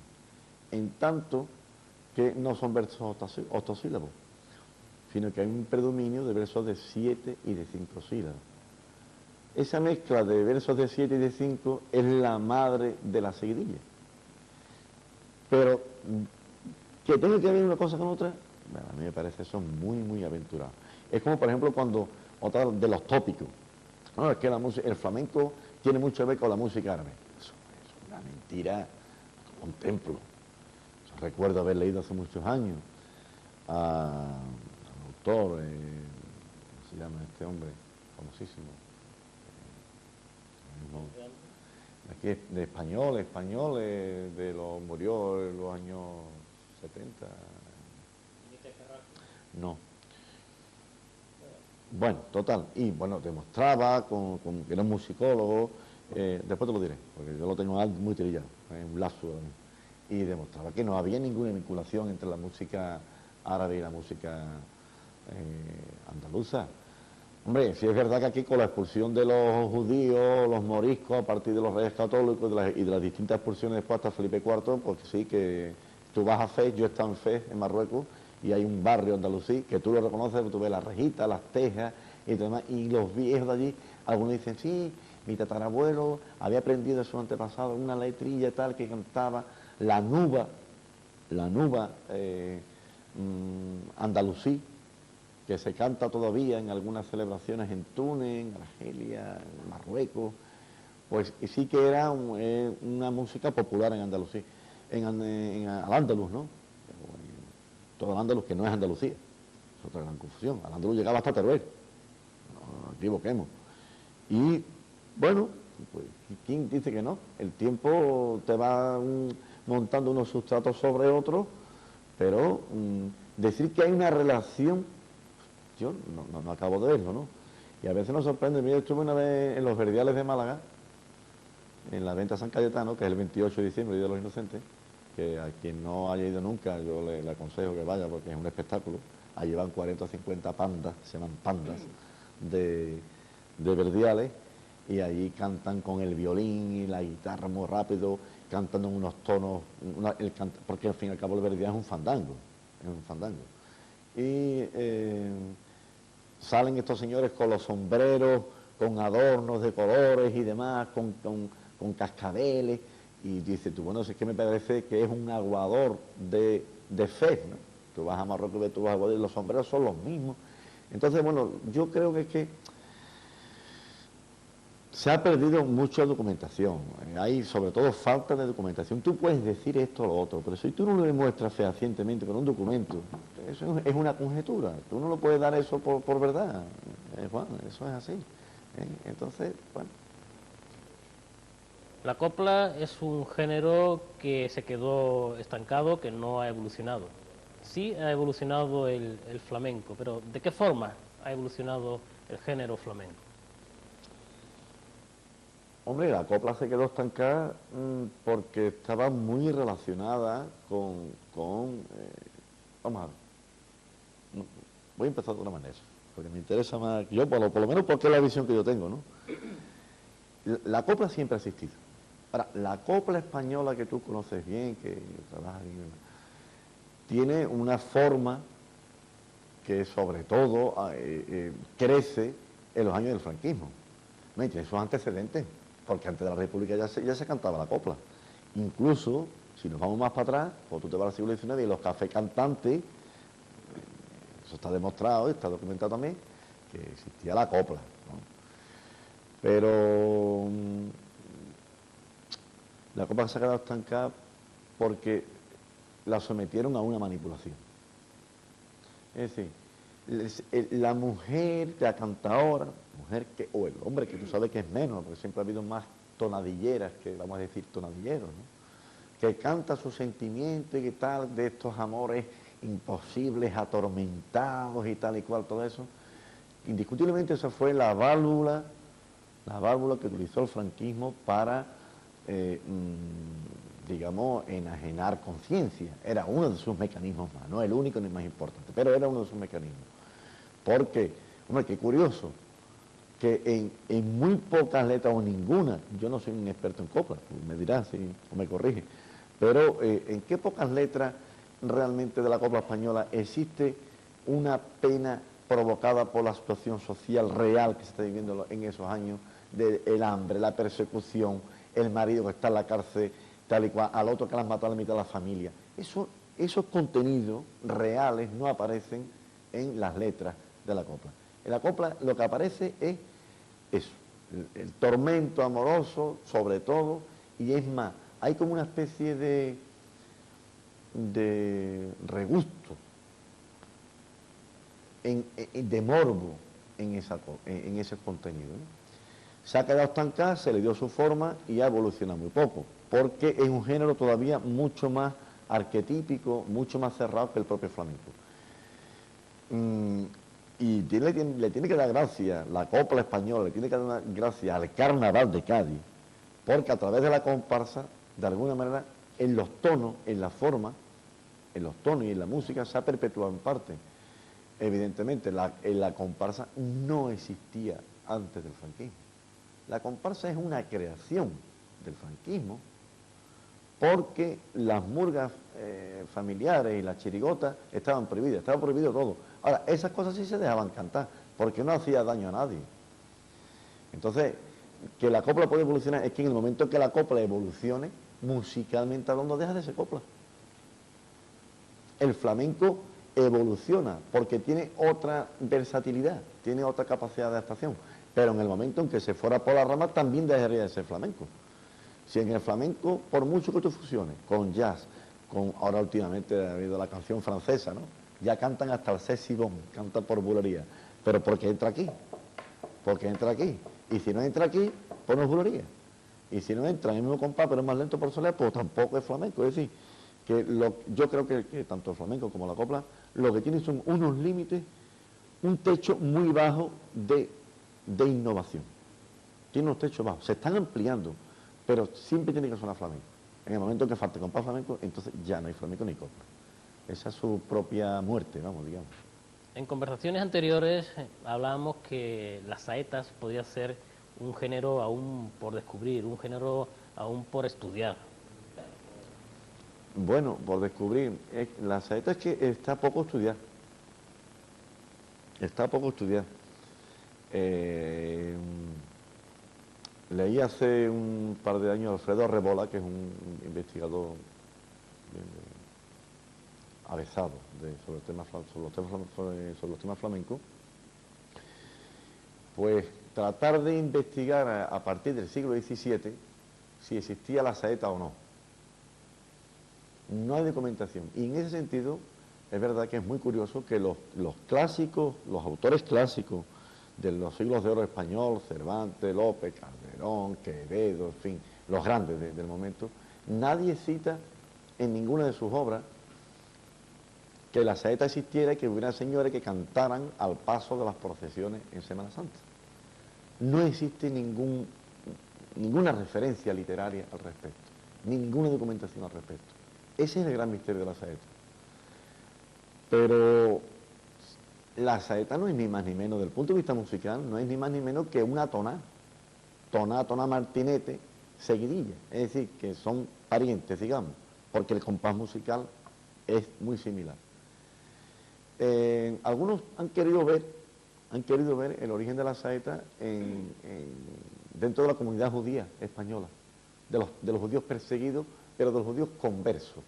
en tanto que no son versos octosílabos. sino que hay un predominio de versos de 7 y de 5 sílabas. Esa mezcla de versos de 7 y de 5 es la madre de la seguidilla. Pero que tenga que ver una cosa con otra, bueno, a mí me parece eso muy, muy aventurado. Es como, por ejemplo, cuando, otra de los tópicos, no, es que el flamenco tiene mucho que ver con la música árabe. Eso es una mentira, contemplo. Yo recuerdo haber leído hace muchos años a un autor, ¿cómo se llama este hombre? Famosísimo. Aquí es de español, murió en los años 70. No. Bueno, total, y bueno, demostraba que era un musicólogo, después te lo diré, porque yo lo tengo muy trillado, un lazo, y demostraba que no había ninguna vinculación entre la música árabe y la música andaluza. Hombre, sí es verdad que aquí con la expulsión de los judíos, los moriscos, a partir de los reyes católicos y de las distintas expulsiones después hasta Felipe IV, pues sí que tú vas a Fez, yo he estado en Fez, en Marruecos, y hay un barrio andalusí que tú lo reconoces, tú ves las rejitas, las tejas y demás, y los viejos de allí, algunos dicen, sí, mi tatarabuelo había aprendido de su antepasado una letrilla tal que cantaba la nuba andalusí, que se canta todavía en algunas celebraciones en Túnez, en Argelia, en Marruecos, pues sí que era una música popular en Andalucía, Al-Ándalus, ¿no? Todo Al-Ándalus que no es Andalucía, es otra gran confusión. Al-Ándalus llegaba hasta Teruel, no nos equivoquemos. Y bueno, pues, ¿quién dice que no? El tiempo te va montando unos sustratos sobre otros, pero decir que hay una relación, yo no acabo de verlo, ¿no? Y a veces nos sorprende. Mira, estuve una vez en los Verdiales de Málaga, en la venta San Cayetano, que es el 28 de diciembre, Día de los Inocentes, que a quien no haya ido nunca, yo le aconsejo que vaya porque es un espectáculo. Allí van 40 o 50 pandas, se llaman pandas, de verdiales, y allí cantan con el violín y la guitarra muy rápido, cantando en unos tonos, porque al fin y al cabo el verdial es un fandango, Y salen estos señores con los sombreros, con adornos de colores y demás, con cascabeles, y dices tú, bueno, es que me parece que es un aguador de Fez, ¿no? Tú vas a Marruecos y ves tus aguadores y los sombreros son los mismos. Entonces, bueno, yo creo que es que se ha perdido mucha documentación, hay sobre todo falta de documentación. Tú puedes decir esto o lo otro, pero si tú no lo demuestras fehacientemente con un documento, eso es una conjetura, tú no lo puedes dar eso por verdad, Juan, eso es así. Entonces, bueno. La copla es un género que se quedó estancado, que no ha evolucionado. Sí ha evolucionado el flamenco, pero ¿de qué forma ha evolucionado el género flamenco? Hombre, la copla se quedó estancada porque estaba muy relacionada vamos a ver, voy a empezar de una manera, porque me interesa más, yo por lo menos porque es la visión que yo tengo, ¿no? La copla siempre ha existido. Ahora, la copla española que tú conoces bien, que trabajas bien, tiene una forma que sobre todo crece en los años del franquismo. ¿No? Tiene sus antecedentes, porque antes de la República ya se cantaba la copla. Incluso, si nos vamos más para atrás, pues tú te vas al siglo XIX y los cafés cantantes, eso está demostrado, está documentado también, que existía la copla, ¿no? Pero la copla se ha quedado estancada porque la sometieron a una manipulación. Es decir, la mujer, la cantadora, o el hombre, que tú sabes que es menos, porque siempre ha habido más tonadilleras que, vamos a decir, tonadilleros, ¿no? Que canta sus sentimientos y tal, de estos amores imposibles, atormentados y tal y cual, todo eso. Indiscutiblemente esa fue la válvula que utilizó el franquismo para, digamos, enajenar conciencia. Era uno de sus mecanismos más, no el único ni el más importante, pero era uno de sus mecanismos. Porque, hombre, qué curioso, que en muy pocas letras o ninguna, yo no soy un experto en copla, me dirás o me corrige, pero en qué pocas letras realmente de la copla española existe una pena provocada por la situación social real que se está viviendo en esos años, del hambre, la persecución, el marido que está en la cárcel, tal y cual, al otro que le han matado a la mitad de la familia. Esos contenidos reales no aparecen en las letras de la copla. En la copla lo que aparece es eso, el tormento amoroso, sobre todo, y es más, hay como una especie de regusto, de morbo en ese contenido, ¿no? Se ha quedado estancada, se le dio su forma y ha evolucionado muy poco, porque es un género todavía mucho más arquetípico, mucho más cerrado que el propio flamenco. Y le tiene que dar gracias, la copla española le tiene que dar gracias al carnaval de Cádiz, porque a través de la comparsa, de alguna manera, en los tonos, en la forma, en los tonos y en la música, se ha perpetuado en parte. Evidentemente, en la comparsa no existía antes del franquismo. La comparsa es una creación del franquismo, porque las murgas familiares y las chirigotas estaban prohibidas, estaba prohibido todo. Ahora, esas cosas sí se dejaban cantar, porque no hacía daño a nadie. Entonces, que la copla puede evolucionar es que en el momento que la copla evolucione, musicalmente hablando, deja de ser copla. El flamenco evoluciona porque tiene otra versatilidad, tiene otra capacidad de adaptación, pero en el momento en que se fuera por la rama también dejaría de ser flamenco. Si en el flamenco, por mucho que tú fusiones con jazz, ahora últimamente ha habido la canción francesa, ¿no? Ya cantan hasta el sexy bomb, cantan por bulería, pero porque entra aquí, y si no entra aquí, pues no es bulería, y si no entra en el mismo compás, pero es más lento por soledad, pues tampoco es flamenco. Es decir, que yo creo que tanto el flamenco como la copla lo que tienen son unos límites, un techo muy bajo de innovación. Tiene unos techos bajos, se están ampliando, pero siempre tiene que sonar flamenco. En el momento en que falte compás flamenco, entonces ya no hay flamenco ni copla. Esa es su propia muerte, vamos, digamos. En conversaciones anteriores hablábamos que las saetas podía ser un género aún por descubrir, un género aún por estudiar. Bueno, por descubrir, la saeta es que está poco estudiada. Está poco estudiada. Leí hace un par de años a Alfredo Arrebola, que es un investigador avezado sobre los temas flamencos, pues tratar de investigar a partir del siglo XVII si existía la saeta o no. No hay documentación. Y en ese sentido, es verdad que es muy curioso que los clásicos, los autores clásicos de los siglos de oro español, Cervantes, López, Calderón, Quevedo, en fin, los grandes del momento, nadie cita en ninguna de sus obras que la saeta existiera y que hubiera señores que cantaran al paso de las procesiones en Semana Santa. No existe ninguna referencia literaria al respecto, ninguna documentación al respecto. Ese es el gran misterio de la saeta. Pero la saeta no es ni más ni menos, del punto de vista musical, no es ni más ni menos que una toná, martinete, seguidilla. Es decir, que son parientes, digamos, porque el compás musical es muy similar. Algunos han querido ver el origen de la saeta dentro de la comunidad judía española, de los judíos perseguidos, pero de los judíos conversos.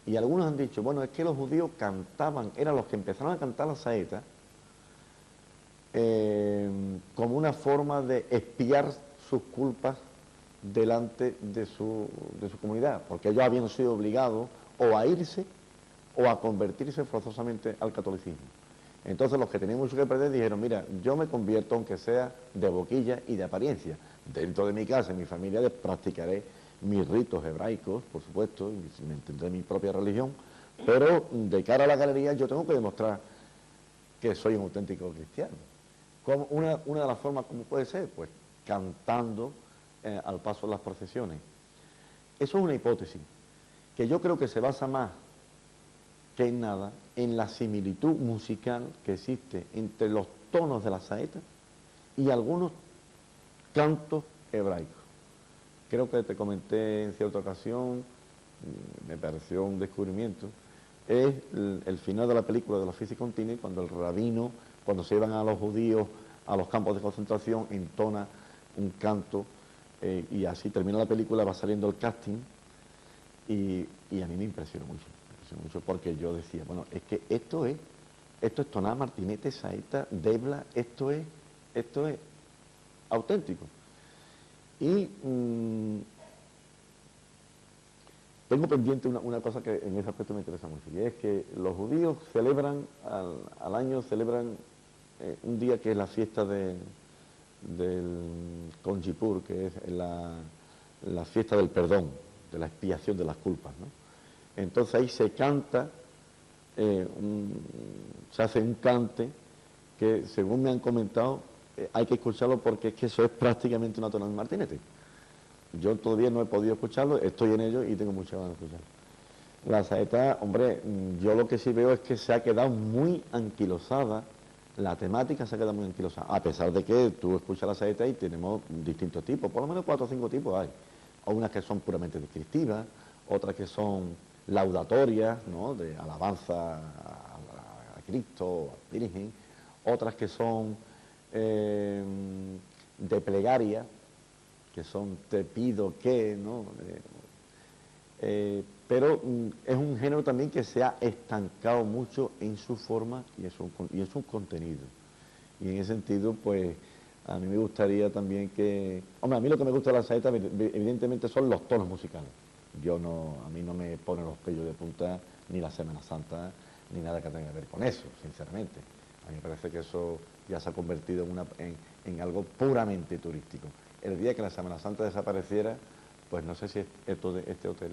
Y algunos han dicho, bueno, es que los judíos cantaban, eran los que empezaron a cantar la saeta como una forma de expiar sus culpas delante de su comunidad, porque ellos habían sido obligados o a irse o a convertirse forzosamente al catolicismo. Entonces los que tenían mucho que perder dijeron, mira, yo me convierto, aunque sea de boquilla y de apariencia. Dentro de mi casa, en mi familia, practicaré mis ritos hebraicos, por supuesto, y me tendré mi propia religión, pero de cara a la galería yo tengo que demostrar que soy un auténtico cristiano. Como una de las formas, ¿cómo puede ser? Pues cantando al paso de las procesiones. Eso es una hipótesis, que yo creo que se basa más que en nada en la similitud musical que existe entre los tonos de la saeta y algunos cantos hebraicos. Creo que te comenté en cierta ocasión, me pareció un descubrimiento, es el final de la película de la Física Continua, cuando el rabino, cuando se llevan a los judíos a los campos de concentración, entona un canto y así termina la película, va saliendo el casting y a mí me impresionó mucho porque yo decía, bueno, es que esto es Toná, Martinete, Saeta, Debla, esto es auténtico. Y tengo pendiente una cosa que en ese aspecto me interesa mucho, y es que los judíos celebran, al año celebran un día que es la fiesta del Yom Kippur, que es la fiesta del perdón, de la expiación de las culpas, ¿no? Entonces ahí se canta, se hace un cante que, según me han comentado, hay que escucharlo porque es que eso es prácticamente una tonada de Martinete. Yo todavía no he podido escucharlo, estoy en ello y tengo muchas ganas de escucharlo. La saeta, hombre, yo lo que sí veo es que se ha quedado muy anquilosada, la temática se ha quedado muy anquilosada, a pesar de que tú escuchas la saeta y tenemos distintos tipos, por lo menos 4 o 5 tipos hay. Unas que son puramente descriptivas, otras que son laudatorias, ¿no?, de alabanza a Cristo, a la Virgen, otras que son de plegaria, que son te pido que, ¿no? Pero es un género también que se ha estancado mucho en su forma y en su contenido. Y en ese sentido, pues, a mí me gustaría también que... Hombre, a mí lo que me gusta de la saeta, evidentemente, son los tonos musicales. A mí no me pone los pellos de punta ni la Semana Santa, ni nada que tenga que ver con eso, sinceramente. A mí me parece que eso ya se ha convertido en algo puramente turístico. El día que la Semana Santa desapareciera, pues no sé si este hotel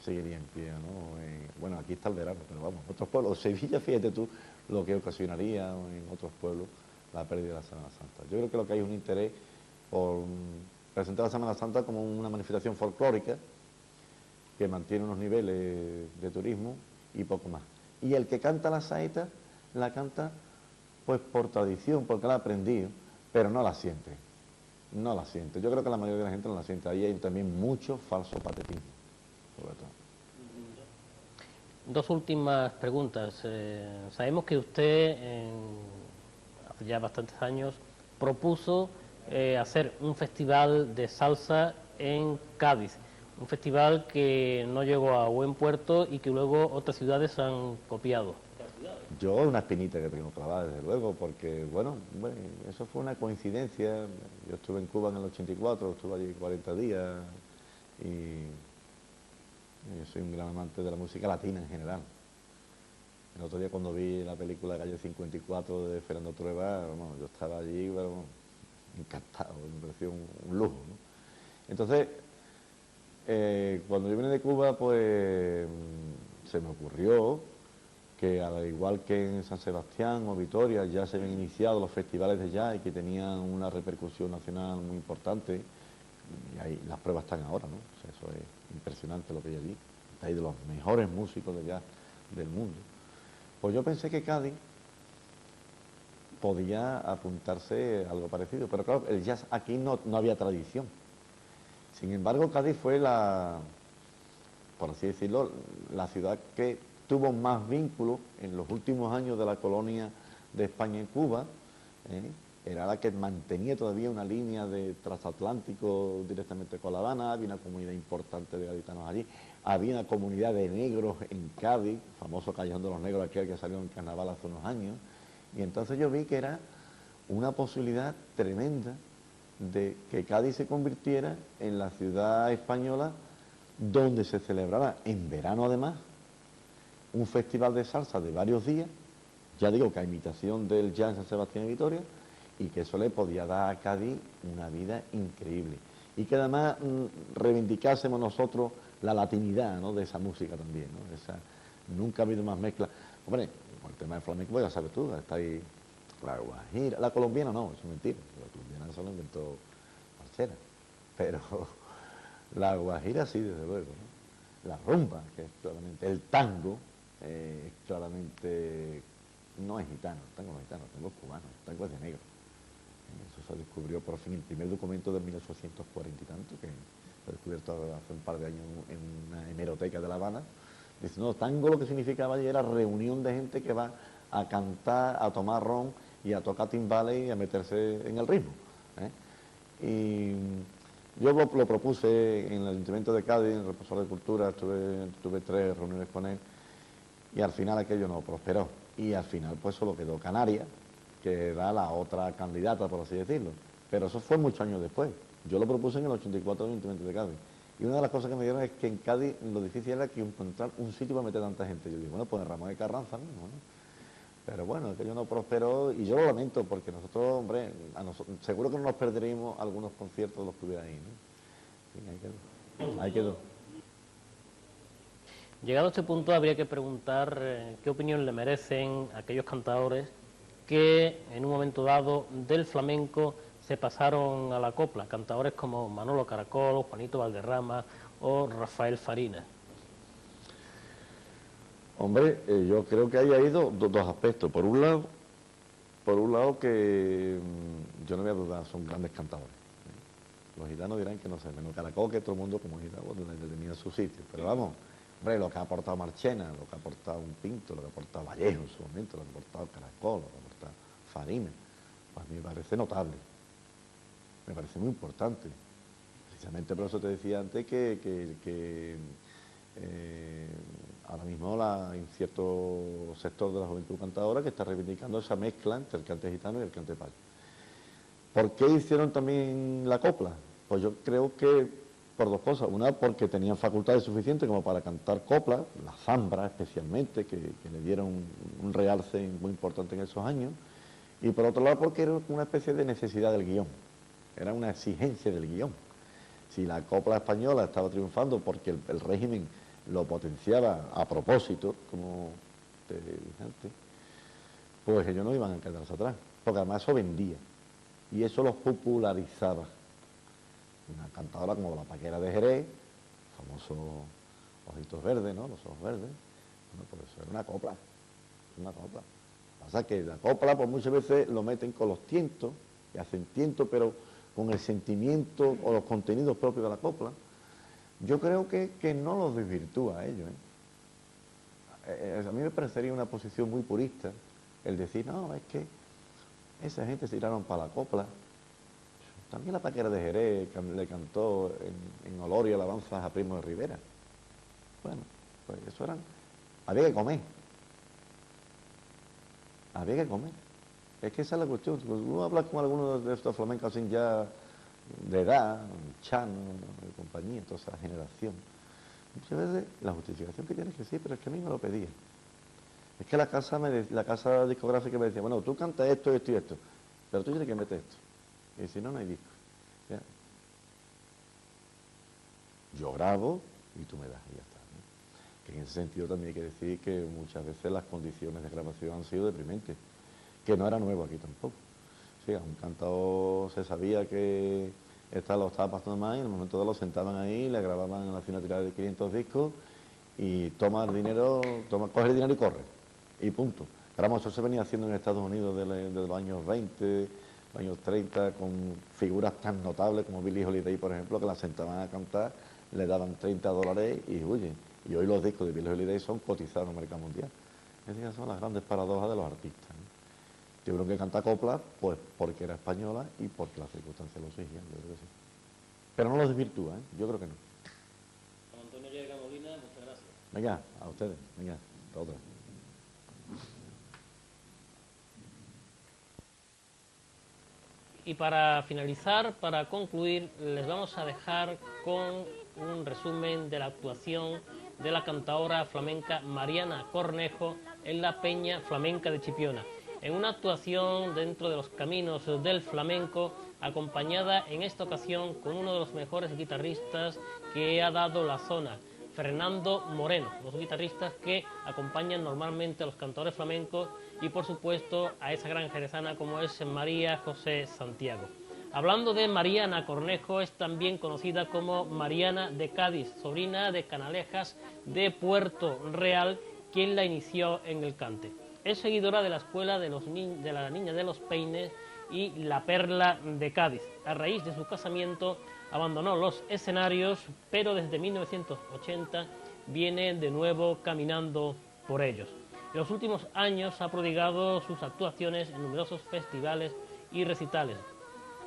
seguiría en pie, ¿no? Bueno, aquí está el verano, pero vamos, otros pueblos, Sevilla, fíjate tú lo que ocasionaría en otros pueblos la pérdida de la Semana Santa. Yo creo que lo que hay es un interés por presentar la Semana Santa como una manifestación folclórica que mantiene unos niveles de turismo y poco más. Y el que canta la saeta, la canta pues por tradición, porque la ha aprendido, pero no la siente. No la siente. Yo creo que la mayoría de la gente no la siente. Ahí hay también mucho falso patetismo, sobre todo. Dos últimas preguntas. Sabemos que usted, hace ya bastantes años, propuso hacer un festival de salsa en Cádiz. Un festival que no llegó a buen puerto y que luego otras ciudades han copiado. Yo una espinita que tengo clavada, desde luego, porque, bueno, eso fue una coincidencia. Yo estuve en Cuba en el 84, estuve allí 40 días y yo soy un gran amante de la música latina en general. El otro día cuando vi la película Calle 54 de Fernando Trueba, bueno, yo estaba allí, bueno, encantado, me pareció un lujo, ¿no? Entonces, cuando yo vine de Cuba, pues se me ocurrió que, al igual que en San Sebastián o Vitoria ya se habían iniciado los festivales de jazz y que tenían una repercusión nacional muy importante, y ahí las pruebas están ahora, ¿no? O sea, eso es impresionante lo que hay allí. Hay de los mejores músicos de jazz del mundo. Pues yo pensé que Cádiz podía apuntarse a algo parecido, pero claro, el jazz aquí no había tradición. Sin embargo, Cádiz fue por así decirlo, la ciudad que tuvo más vínculos en los últimos años de la colonia de España en Cuba. Era la que mantenía todavía una línea de transatlántico directamente con La Habana. Había una comunidad importante de gaditanos allí, había una comunidad de negros en Cádiz, famoso Callejón de los Negros, aquel que salió en carnaval hace unos años, y entonces yo vi que era una posibilidad tremenda de que Cádiz se convirtiera en la ciudad española donde se celebrara en verano, además, un festival de salsa de varios días, ya digo que a imitación del jazz en San Sebastián y Vitoria, y que eso le podía dar a Cádiz una vida increíble. Y que además reivindicásemos nosotros la latinidad, ¿no?, de esa música también, ¿no? Nunca ha habido más mezcla. Hombre, con el tema del flamenco, pues ya sabes tú, está ahí la guajira, la colombiana no, eso es mentira, la colombiana solo inventó Marchena, pero la guajira sí, desde luego, ¿no? La rumba, que es claramente el tango, claramente no es gitano, el tango no es gitano, el tango es cubano, el tango es de negro. Eso se descubrió por fin, el primer documento de 1840 y tanto, que se ha descubierto hace un par de años en una hemeroteca de La Habana, Dice, no, tango lo que significaba allí era reunión de gente que va a cantar, a tomar ron y a tocar timbales y a meterse en el ritmo. ¿Eh? Y yo lo propuse en el Ayuntamiento de Cádiz, en el Responsable de Cultura, tuve 3 reuniones con él y al final aquello no prosperó. Y al final pues solo quedó Canarias, que era la otra candidata, por así decirlo. Pero eso fue muchos años después. Yo lo propuse en el 84 en el Ayuntamiento de Cádiz. Y una de las cosas que me dieron es que en Cádiz lo difícil era que encontrar un sitio para meter tanta gente. Yo digo, bueno, pues en Ramón de Carranza mismo, ¿no? Pero bueno, aquello no prosperó y yo lo lamento porque nosotros, hombre, seguro que no nos perderíamos algunos conciertos de los que hubiera ahí, ¿no? Sí, ahí quedó. Ahí quedó. Llegado a este punto habría que preguntar qué opinión le merecen aquellos cantadores que en un momento dado del flamenco se pasaron a la copla, cantadores como Manolo Caracol, Juanito Valderrama o Rafael Farina. Hombre, yo creo que ahí hay dos aspectos. Por un lado que yo no voy a dudar, son grandes cantadores. Los gitanos dirán que no sé, menos Caracol, que todo el mundo como gitano tenía su sitio. Pero vamos, hombre, lo que ha aportado Marchena, lo que ha aportado un Pinto, lo que ha aportado Vallejo en su momento, lo que ha aportado Caracol, lo que ha aportado Farina, pues a mí me parece notable, me parece muy importante. Precisamente por eso te decía antes que ahora mismo en cierto sector de la juventud cantadora que está reivindicando esa mezcla entre el cante gitano y el cante payo. ¿Por qué hicieron también la copla? Pues yo creo que por 2 cosas. Una, porque tenían facultades suficientes como para cantar copla, la zambra especialmente, que le dieron un realce muy importante en esos años. Y por otro lado, porque era una especie de necesidad del guión, era una exigencia del guión. Si la copla española estaba triunfando porque el régimen lo potenciaba a propósito, como te dije antes, pues ellos no iban a quedarse atrás, porque además eso vendía y eso los popularizaba. Una cantadora como la Paquera de Jerez, famoso Ojitos Verdes, ¿no? Los ojos verdes, bueno, pues eso era una copla. Lo que pasa es que la copla pues muchas veces lo meten con los tientos y hacen tientos, pero con el sentimiento o los contenidos propios de la copla. Yo creo que no los desvirtúa a ellos. A mí me parecería una posición muy purista el decir, no, es que esa gente se tiraron para la copla. También la Paquera de Jerez le cantó en olor y alabanzas a Primo de Rivera. Bueno, pues eso eran... Había que comer. Había que comer. Es que esa es la cuestión. Uno habla con algunos de estos flamencos sin ya de edad, Chano, de compañía, toda esa generación. Muchas veces la justificación que tienes que decir, pero es que a mí me lo pedían. Es que la casa discográfica me decía, bueno, tú cantas esto, esto y esto, pero tú tienes que meter esto. Y si no, no hay disco. ¿Ya? Yo grabo y tú me das y ya está, ¿no? Que en ese sentido también hay que decir que muchas veces las condiciones de grabación han sido deprimentes, que no era nuevo aquí tampoco. Sí, a un cantador se sabía que lo estaba pasando mal y en el momento de lo sentaban ahí, le grababan en una tirada de 500 discos y toma el dinero, coge el dinero y corre. Y punto. Pero vamos, eso se venía haciendo en Estados Unidos desde los años 20, los años 30, con figuras tan notables como Billie Holiday, por ejemplo, que la sentaban a cantar, le daban $30 y huye. Y hoy los discos de Billie Holiday son cotizados en el mercado mundial. Esas son las grandes paradojas de los artistas, ¿no? Tuvieron que cantar copla, pues porque era española y porque las circunstancias lo exigían, yo creo que sí. Pero no los desvirtúa, ¿eh? Yo creo que no. Juan Antonio Llega Molina, muchas gracias. Venga, a ustedes, venga, a otra. Y para finalizar, para concluir, les vamos a dejar con un resumen de la actuación de la cantadora flamenca Mariana Cornejo en la Peña Flamenca de Chipiona, en una actuación dentro de los caminos del flamenco, acompañada en esta ocasión con uno de los mejores guitarristas que ha dado la zona, Fernando Moreno, los guitarristas que acompañan normalmente a los cantadores flamencos y por supuesto a esa gran jerezana como es María José Santiago. Hablando de Mariana Cornejo, es también conocida como Mariana de Cádiz, sobrina de Canalejas de Puerto Real, quien la inició en el cante. Es seguidora de la escuela de la Niña de los Peines y La Perla de Cádiz. A raíz de su casamiento abandonó los escenarios, pero desde 1980 viene de nuevo caminando por ellos. En los últimos años ha prodigado sus actuaciones en numerosos festivales y recitales.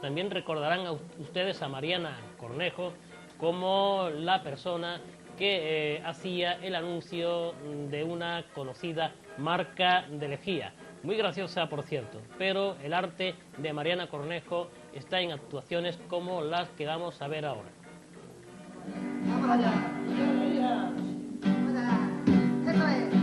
También recordarán a ustedes a Mariana Cornejo como la persona que hacía el anuncio de una conocida marca de lejía, muy graciosa por cierto, pero el arte de Mariana Cornejo está en actuaciones como las que vamos a ver ahora. Vamos allá. Vamos allá. Eso es.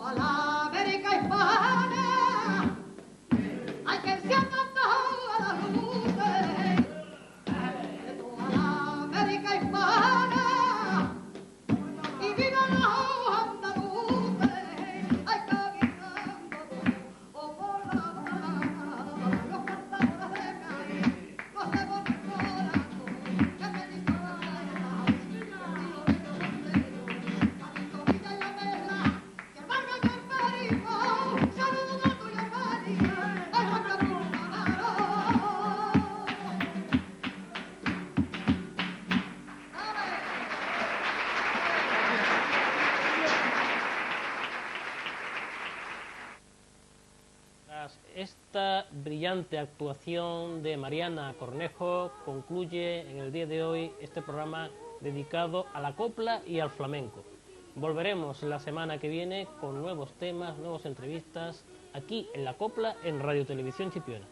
toda la América hispana, hay que enciendan todas las luces de toda la América hispana y vivan los andaluces, hay caminando o por la Habana, los cantadores de Cádiz, los de Venezuela, que me dicen Tras esta brillante actuación de Mariana Cornejo, concluye en el día de hoy este programa dedicado a la copla y al flamenco. Volveremos la semana que viene con nuevos temas, nuevas entrevistas, aquí en La Copla, en Radio Televisión Chipiona.